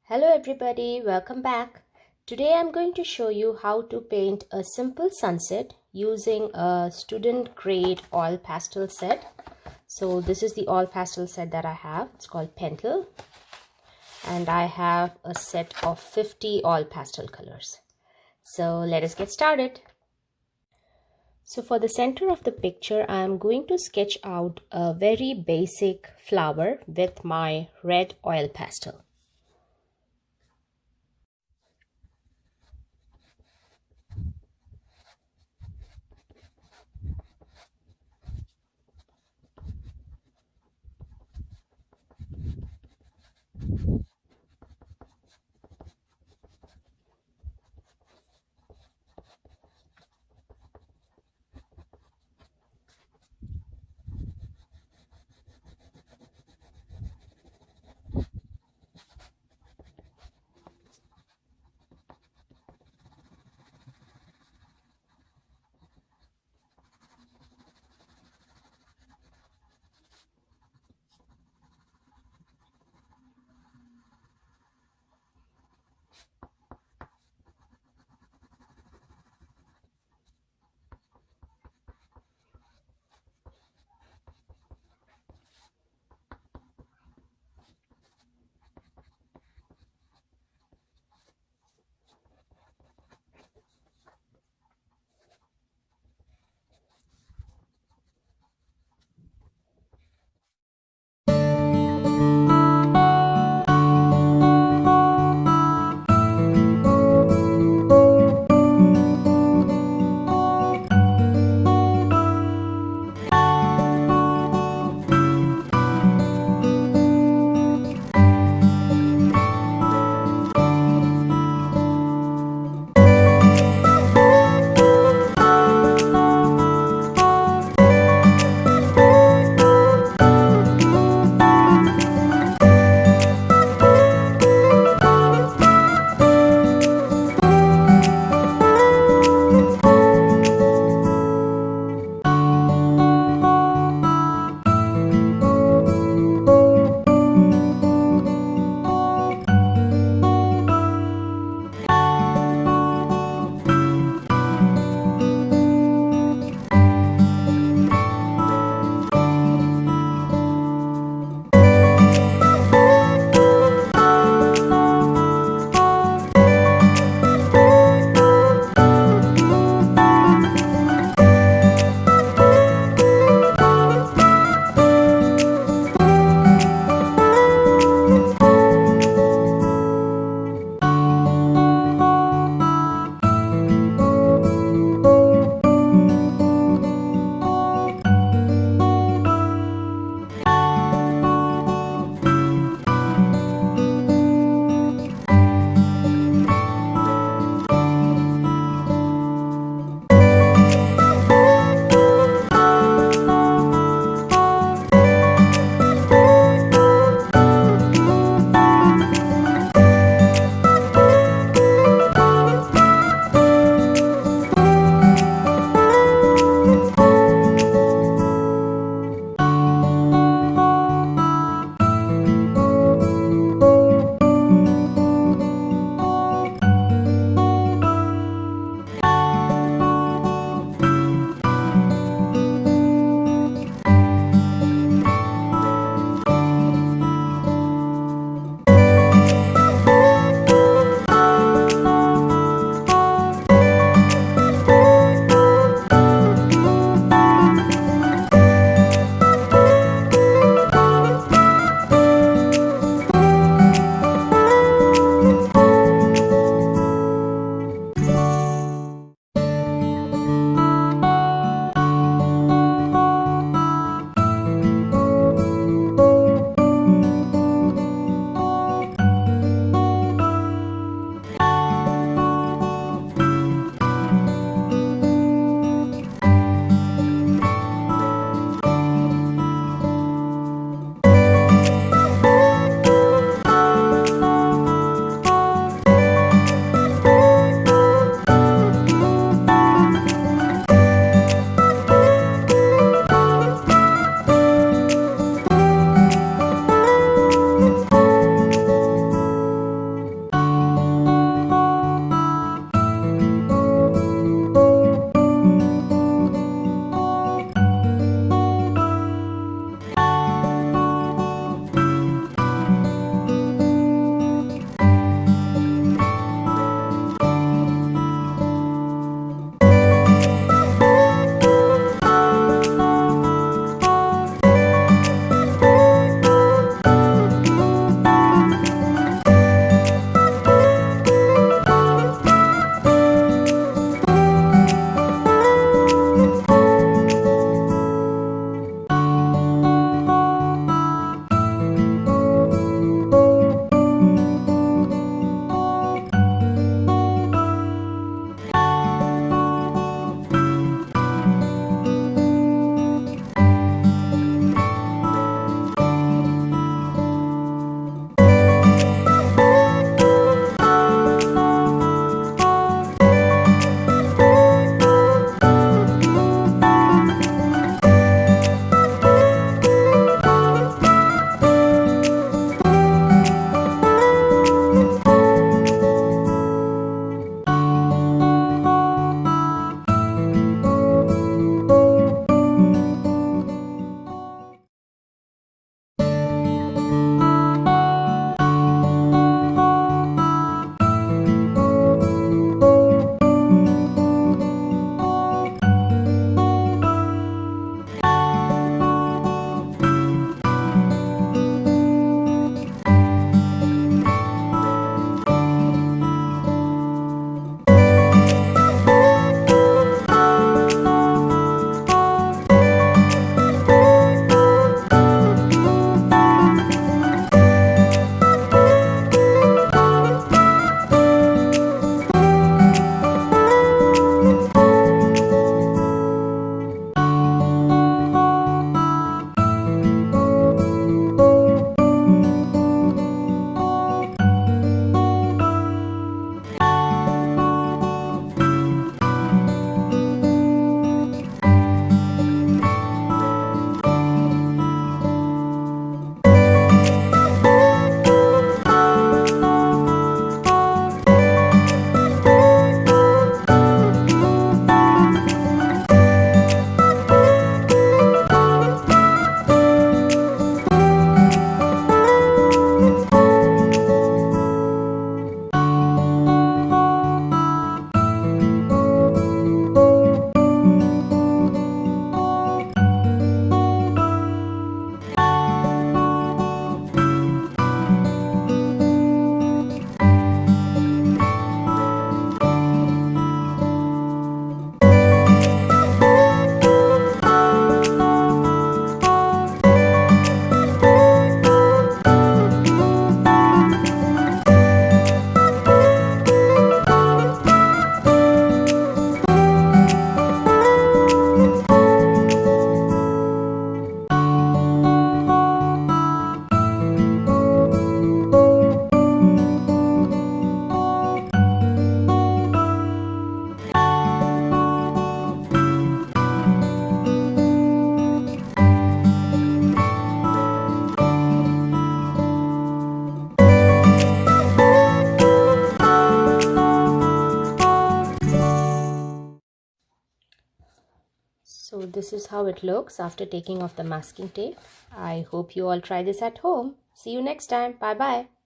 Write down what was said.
Hello everybody, welcome back. Today I'm going to show you how to paint a simple sunset using a student grade oil pastel set. So this is the oil pastel set that I have. It's called Pentel, and I have a set of 50 oil pastel colors. So let us get started. So for the center of the picture, I'm going to sketch out a very basic flower with my red oil pastel. this is how it looks after taking off the masking tape. I hope you all try this at home. See you next time. Bye bye.